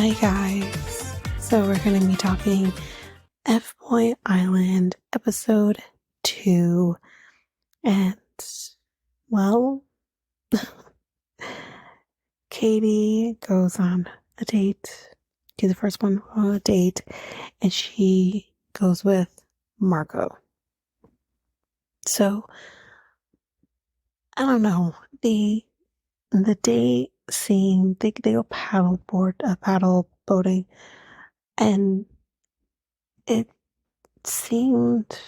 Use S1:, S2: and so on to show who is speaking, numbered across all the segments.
S1: Hi guys, so we're going to be talking FBoy Island episode 2, and well, Katie goes on a date. She's the first one on a date, and she goes with Marco. So, I don't know, the date scene, they go paddle boating, and it seemed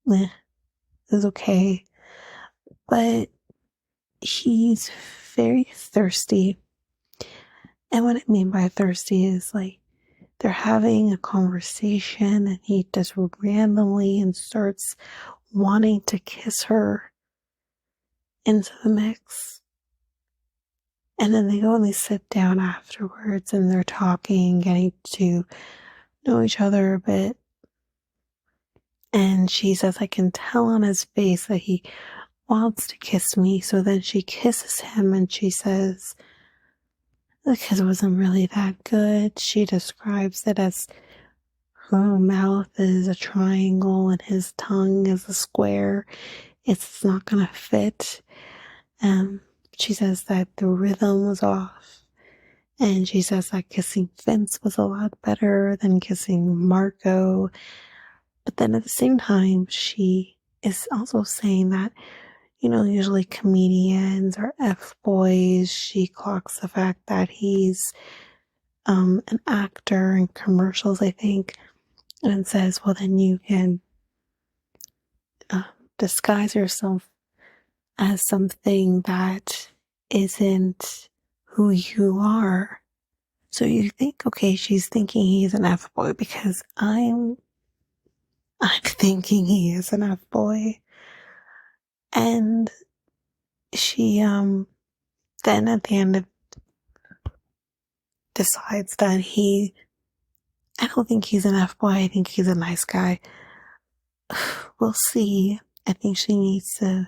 S1: it was okay, but he's very thirsty. And what I mean by thirsty is like they're having a conversation and he just randomly inserts wanting to kiss her into the mix. And then they go and they sit down afterwards and they're talking, getting to know each other a bit. And she says, I can tell on his face that he wants to kiss me. So then she kisses him and she says, the kiss wasn't really that good. She describes it as her mouth is a triangle and his tongue is a square. It's not gonna fit. She says that the rhythm was off. And she says that kissing Vince was a lot better than kissing Marco. But then at the same time, she is also saying that, usually comedians or F-boys, she clocks the fact that he's an actor in commercials, I think, and says, well, then you can disguise yourself as something that isn't who you are. So you think, okay, she's thinking he's an F-boy because I'm thinking he is an F-boy. And she, then at the end decides that I don't think he's an F-boy, I think he's a nice guy. We'll see. I think she needs to,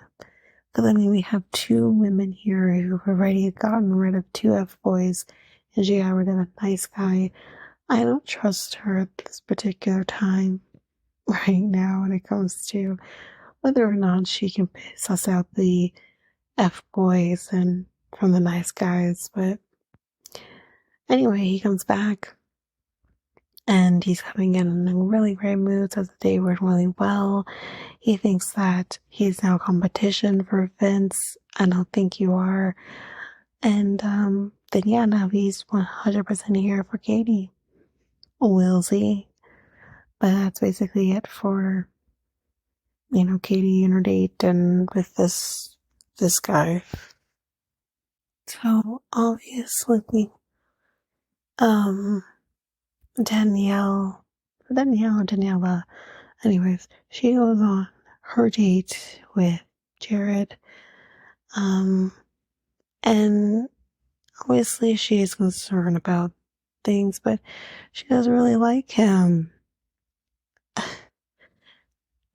S1: because I mean, we have two women here who've already gotten rid of two F-boys, and she got rid of a nice guy. I don't trust her at this particular time, right now, when it comes to whether or not she can suss out the F-boys and from the nice guys. But anyway, he comes back and he's coming in a really great mood, says the day went really well. He thinks that he's now competition for Vince. I don't think you are. And then yeah, now he's 100% here for Katie. We'll see. But that's basically it for, Katie and her date and with this guy. So obviously, Daniela, anyways, she goes on her date with Jared. And obviously she is concerned about things, but she doesn't really like him.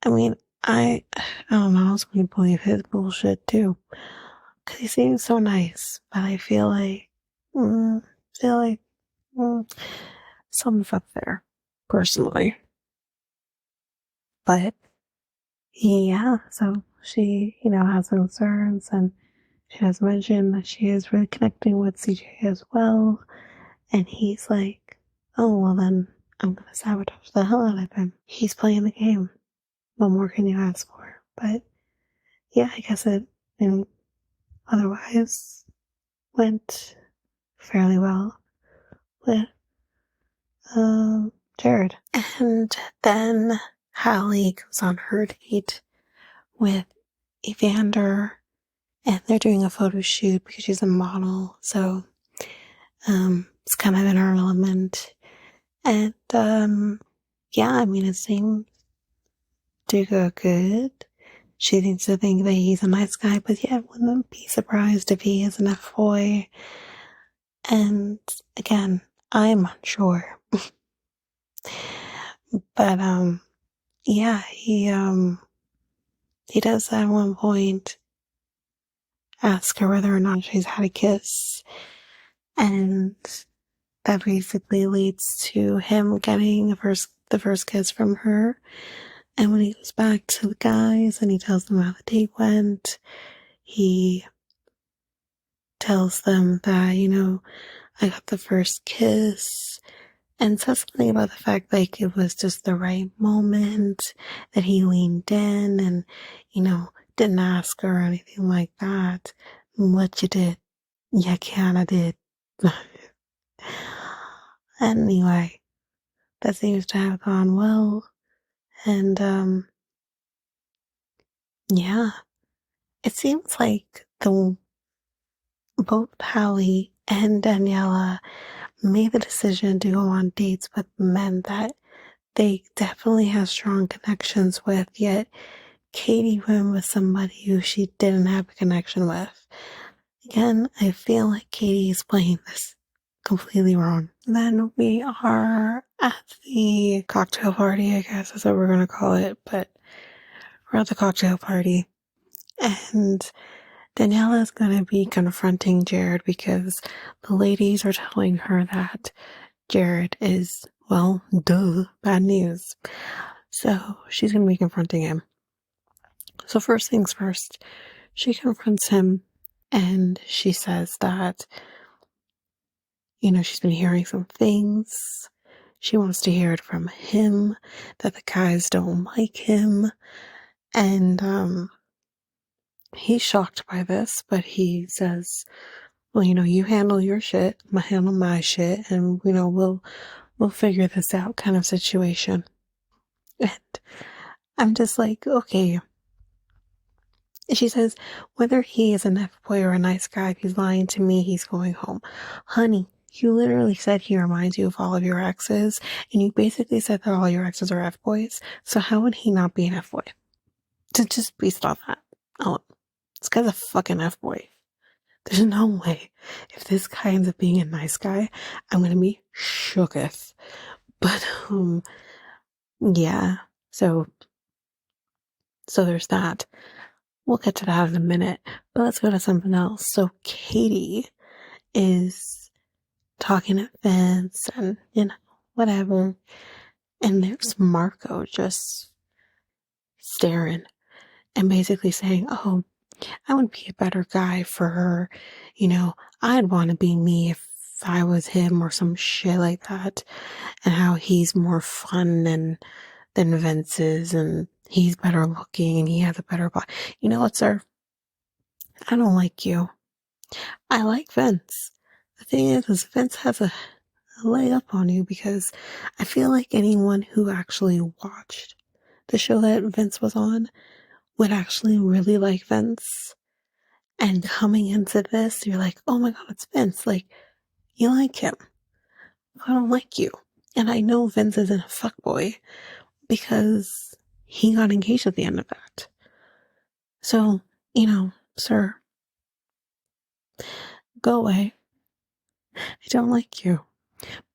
S1: I mean, I don't know, I was going to believe his bullshit too. Cause he seems so nice, but I feel like, something's up there, personally. But, yeah, so she, has concerns, and she has mentioned that she is really connecting with CJ as well. And he's like, oh, well then, I'm gonna sabotage the hell out of him. He's playing the game. What more can you ask for? But, yeah, I guess otherwise went fairly well with Jared. And then Hallie goes on her date with Evander, and they're doing a photo shoot because she's a model, so it's kind of in her element. And yeah, I mean, it seems to go good. She seems to think that he's a nice guy, but yeah, wouldn't be surprised if he is an F-boy. And again, I'm unsure. But yeah, he does at one point ask her whether or not she's had a kiss, and that basically leads to him getting the first kiss from her. And when he goes back to the guys and he tells them how the date went, he tells them that, I got the first kiss, and says something about the fact like it was just the right moment, that he leaned in and, didn't ask her or anything like that. What you did, you kinda did. Anyway, that seems to have gone well. And, yeah, it seems like both Hallie and Daniela made the decision to go on dates with men that they definitely have strong connections with, yet Katie went with somebody who she didn't have a connection with. Again, I feel like Katie is playing this completely wrong. Then we are at the cocktail party, I guess is what we're going to call it, but we're at the cocktail party. And Daniela is going to be confronting Jared because the ladies are telling her that Jared is, well, duh, bad news. So she's going to be confronting him. So first things first, she confronts him and she says that, she's been hearing some things. She wants to hear it from him, that the guys don't like him. And he's shocked by this, but he says, well, you handle your shit, I'm gonna handle my shit, and, we'll figure this out kind of situation. And I'm just like, okay. She says, whether he is an F-boy or a nice guy, if he's lying to me, he's going home. Honey, you literally said he reminds you of all of your exes, and you basically said that all your exes are F-boys, so how would he not be an F-boy? Just based off that. Oh, this guy's a fucking F-boy. There's no way. If this guy ends up being a nice guy, I'm gonna be shooketh. But, yeah. So there's that. We'll get to that in a minute, but let's go to something else. So Katie is talking to Vince and, whatever. And there's Marco just staring and basically saying, oh, I would be a better guy for her. I'd want to be me if I was him or some shit like that. And how he's more fun than Vince is, and he's better looking and he has a better body. You know what, sir? I don't like you. I like Vince. The thing is Vince has a leg up on you because I feel like anyone who actually watched the show that Vince was on would actually really like Vince. And coming into this, you're like, oh my God, it's Vince. Like, you like him. I don't like you. And I know Vince isn't a fuckboy because he got engaged at the end of that. So, sir, go away. I don't like you.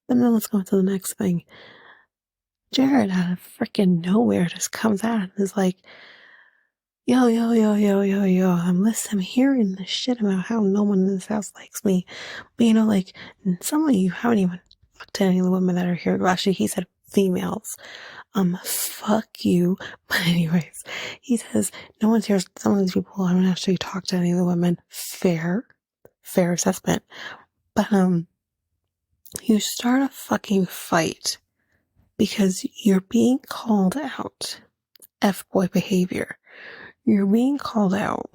S1: But then let's go to the next thing. Jared out of freaking nowhere just comes out and is like, yo, I'm hearing this shit about how no one in this house likes me. But some of you haven't even fucked any of the women that are here. Well, actually, he said females. Fuck you. But anyways, he says, no one's here. Some of these people haven't actually talked to any of the women. Fair assessment. But, you start a fucking fight because you're being called out. F-boy behavior. You're being called out.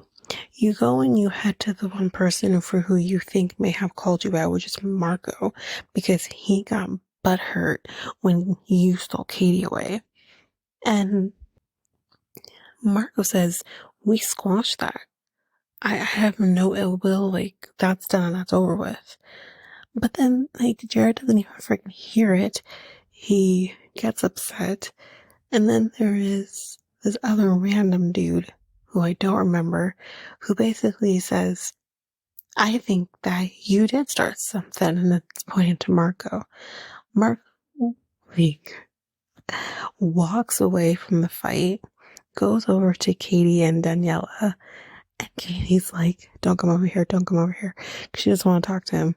S1: You go and you head to the one person for who you think may have called you out, which is Marco, because he got butthurt when you stole Katie away. And Marco says, we squashed that. I have no ill will, like, that's done, that's over with. But then, Jared doesn't even freaking hear it. He gets upset. And then there is this other random dude who I don't remember, who basically says, I think that you did start something, and it's pointing to Marco. Marco walks away from the fight, goes over to Katie and Daniela, and Katie's like, don't come over here, because she doesn't want to talk to him.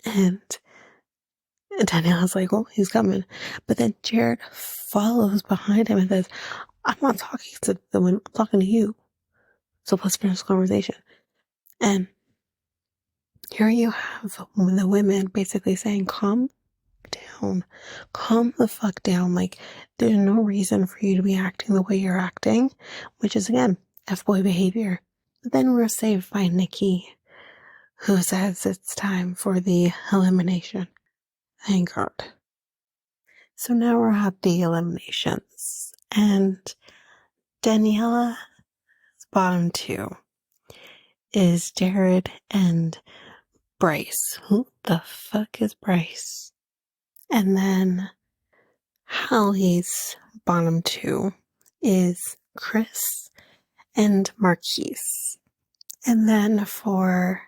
S1: And And Daniela's like, well, he's coming. But then Jared follows behind him and says, I'm not talking to the women, I'm talking to you. So let's finish the conversation. And here you have the women basically saying, calm down. Calm the fuck down. Like, there's no reason for you to be acting the way you're acting, which is, again, F-boy behavior. Then we're saved by Nikki, who says it's time for the elimination. Thank God. So now we're at the eliminations. And Daniela's bottom two is Jared and Bryce. Who the fuck is Bryce? And then Hallie's bottom two is Chris and Marquise. And then for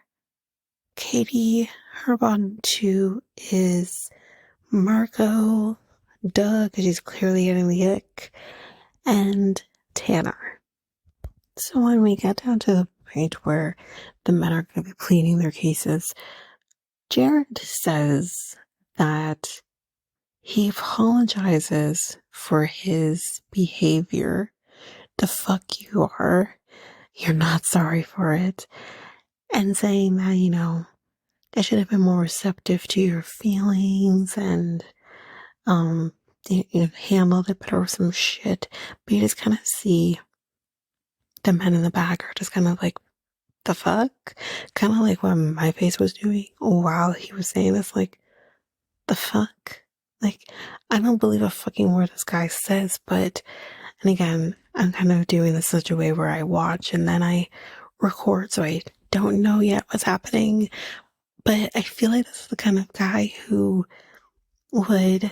S1: Katie, her bottom two is Marco, Doug, because she's clearly getting the ick, and Tanner. So when we get down to the point where the men are going to be pleading their cases, Jared says that he apologizes for his behavior. The fuck you are. You're not sorry for it. And saying that, you know, I should have been more receptive to your feelings and, handled it better or some shit. But you just kind of see the men in the back are just kind of like, the fuck? Kind of like what my face was doing while he was saying this, like, the fuck? Like, I don't believe a fucking word this guy says, but, and again, I'm kind of doing this such a way where I watch and then I record, so I don't know yet what's happening, but I feel like this is the kind of guy who would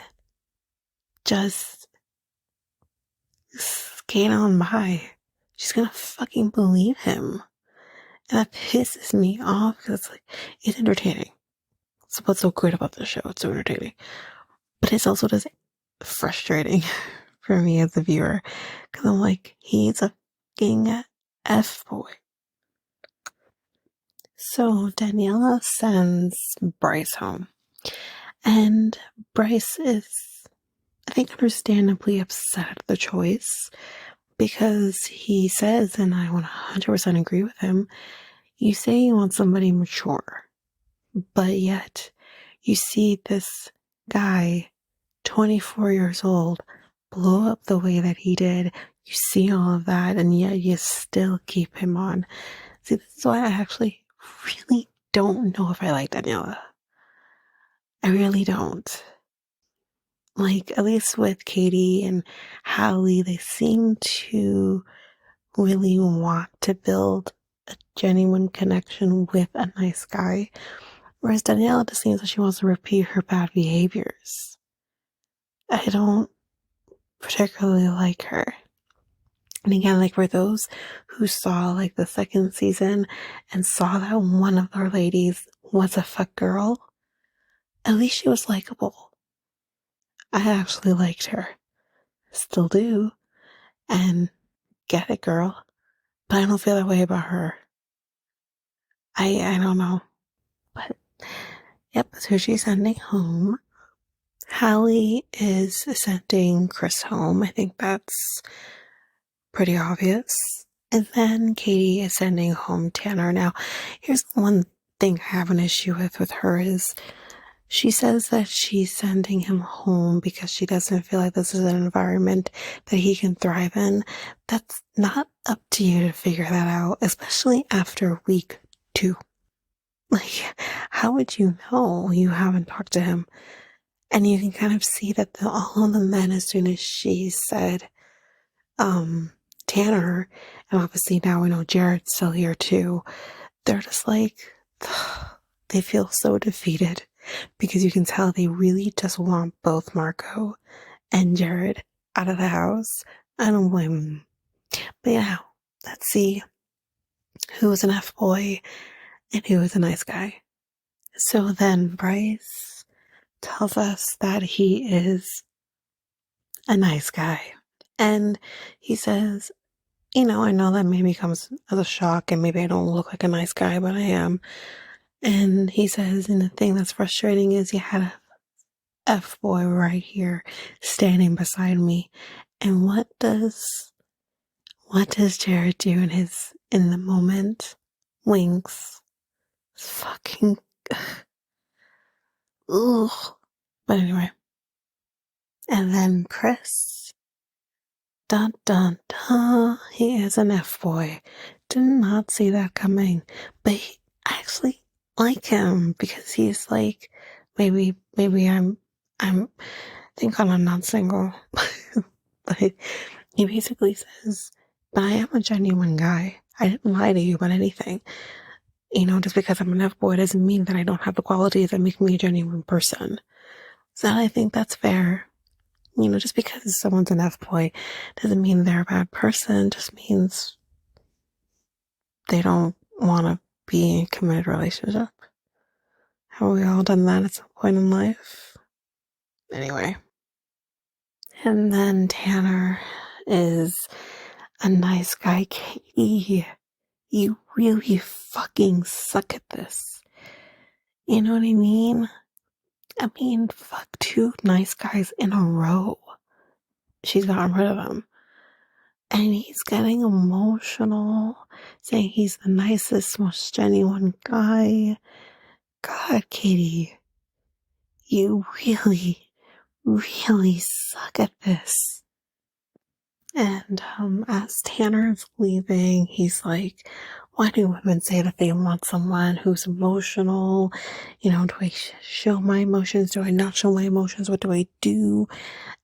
S1: just skate on by. She's gonna fucking believe him. And that pisses me off because it's like, it's entertaining. That's what's so great about this show. It's so entertaining. But it's also just frustrating for me as a viewer. Because I'm like, he's a fucking F-boy. So Daniela sends Bryce home. And Bryce is, I think, understandably upset at the choice. Because he says, and I 100% agree with him, you say you want somebody mature. But yet, you see this guy, 24 years old, blow up the way that he did. You see all of that, and yet you still keep him on. See, this is why I actually really don't know if I like Daniela. I really don't. Like, at least with Katie and Hallie, they seem to really want to build a genuine connection with a nice guy. Whereas Daniela just seems like she wants to repeat her bad behaviors. I don't particularly like her. And again, like for those who saw like the second season and saw that one of our ladies was a fuck girl, at least she was likable. I actually liked her. Still do. And get it, girl. But I don't feel that way about her. I don't know. But yep, so she's sending home. Hallie is sending Chris home. I think that's pretty obvious. And then Katie is sending home Tanner. Now, here's one thing I have an issue with her is she says that she's sending him home because she doesn't feel like this is an environment that he can thrive in. That's not up to you to figure that out, especially after week 2. Like, how would you know? You haven't talked to him. And you can kind of see that all of the men, as soon as she said, Tanner, and obviously now we know Jared's still here too, they're just like, they feel so defeated because you can tell they really just want both Marco and Jared out of the house. I don't blame them. But yeah, let's see who is an F-boy and who is a nice guy. So then Bryce tells us that he is a nice guy. And he says, I know that maybe comes as a shock and maybe I don't look like a nice guy, but I am. And he says, and the thing that's frustrating is you had F-boy right here standing beside me. And what does Jared do in the moment? Winks. Fucking ugh. But anyway. And then Chris. Dun dun dun. He is an F-boy. Did not see that coming. But I actually like him because he's like, maybe I'm thank God I'm not single. But he basically says, but I am a genuine guy. I didn't lie to you about anything. You know, just because I'm an F-boy doesn't mean that I don't have the qualities that make me a genuine person. So I think that's fair. You know, just because someone's an F-boy doesn't mean they're a bad person. It just means they don't want to be in a committed relationship. Have we all done that at some point in life? Anyway. And then Tanner is a nice guy. Katie, you really fucking suck at this. You know what I mean? I mean, fuck, 2 nice guys in a row. She's gotten rid of him. And he's getting emotional, saying he's the nicest, most genuine guy. God, Katie, you really, really suck at this. And as Tanner's leaving, he's like, why do women say that they want someone who's emotional? You know, do I show my emotions? Do I not show my emotions? What do I do?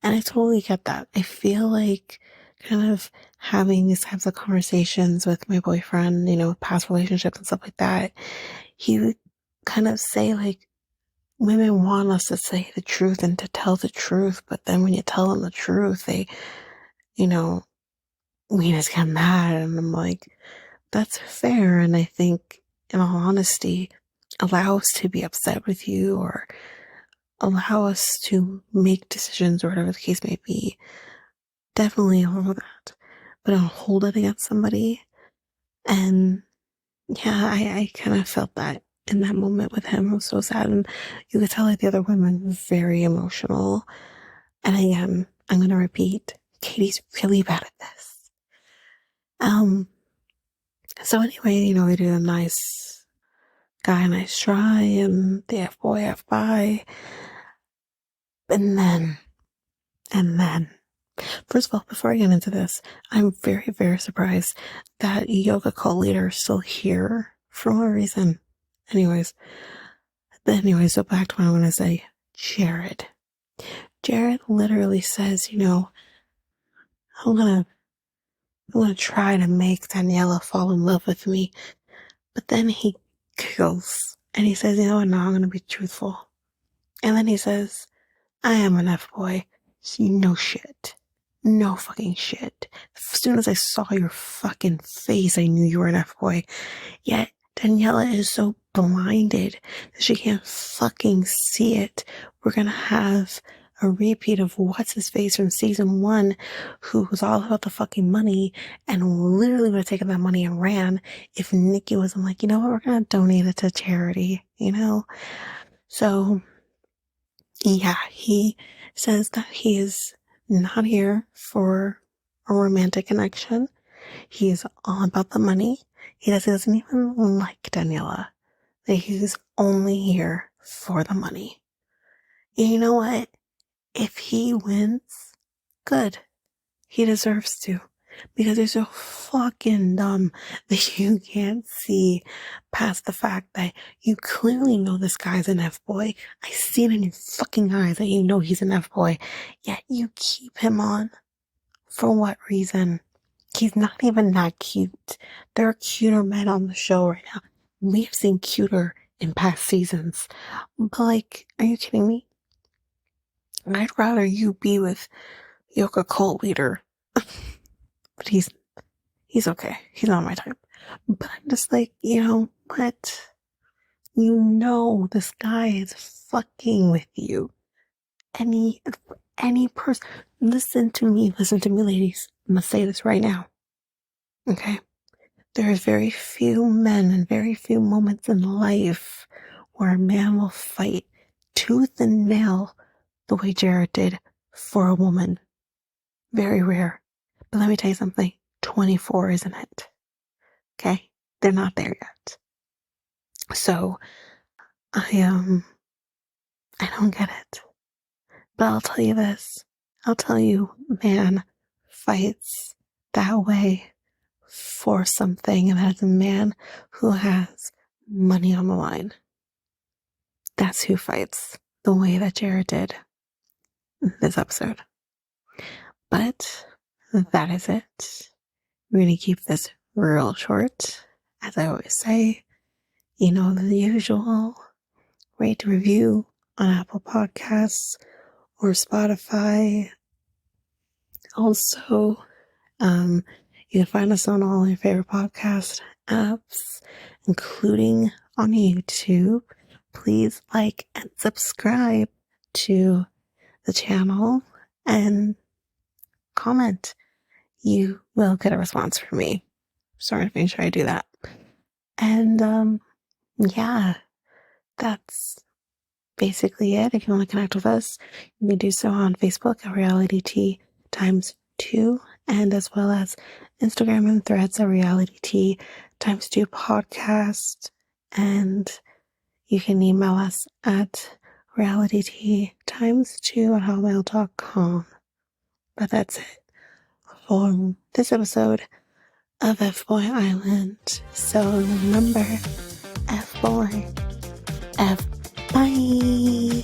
S1: And I totally get that. I feel like kind of having these types of conversations with my boyfriend, you know, past relationships and stuff like that, he would kind of say like, women want us to say the truth and to tell the truth, but then when you tell them the truth, they, you know, we just get mad. And I'm like, that's fair. And I think, in all honesty, allow us to be upset with you or allow us to make decisions or whatever the case may be. Definitely all of that. But don't hold it against somebody. And yeah, I kind of felt that in that moment with him. It was so sad. And you could tell like the other women were very emotional. And again, I'm going to repeat, Katie's really bad at this. So anyway, you know, we do a nice guy, nice try, and the F-boy, F-bye. And then, first of all, before I get into this, I'm very, very surprised that yoga cult leader is still here for what reason. Anyways, so back to what I want to say. Jared literally says, you know, I'm gonna try to make Daniela fall in love with me. But then he giggles and he says, you know what, no, I'm gonna be truthful. And then he says, I am an F-boy. No shit. No fucking shit. As soon as I saw your fucking face, I knew you were an F-boy. Yet Daniela is so blinded that she can't fucking see it. We're gonna have a repeat of what's his face from season 1, who was all about the fucking money and literally would have taken that money and ran if Nikki wasn't like, you know what, we're gonna donate it to charity, you know? So yeah, he says that he is not here for a romantic connection. He is all about the money. He doesn't even like Daniela. He's only here for the money. And you know what? If he wins, good. He deserves to. Because they're so fucking dumb that you can't see past the fact that you clearly know this guy's an F-boy. I see it in your fucking eyes that you know he's an F-boy. Yet you keep him on. For what reason? He's not even that cute. There are cuter men on the show right now. We've seen cuter in past seasons. But like, are you kidding me? I'd rather you be with Yoga cult leader. But he's okay. He's not my type. But I'm just like, you know what? You know this guy is fucking with you. Any person. Listen to me, ladies. I'm gonna say this right now. Okay? There's very few men and very few moments in life where a man will fight tooth and nail the way Jared did for a woman. Very rare. But let me tell you something. 24 isn't it? Okay? They're not there yet. So, I don't get it. But I'll tell you this. I'll tell you, man fights that way for something, and that's a man who has money on the line. That's who fights the way that Jared did in this episode. But that is it. We're going to keep this real short. As I always say, you know, the usual. Rate, review on Apple Podcasts or Spotify. Also, you can find us on all your favorite podcast apps, including on YouTube. Please like and subscribe to the channel and comment. You will get a response from me. Sorry to make sure I do that. And, yeah, that's basically it. If you want to connect with us, you can do so on Facebook at Reality T x2, and as well as Instagram and Threads at Reality T x2 podcast. And you can email us at realityt2@hotmail.com. But that's it for this episode of FBoy Island. So remember, FBoy, F. Bye.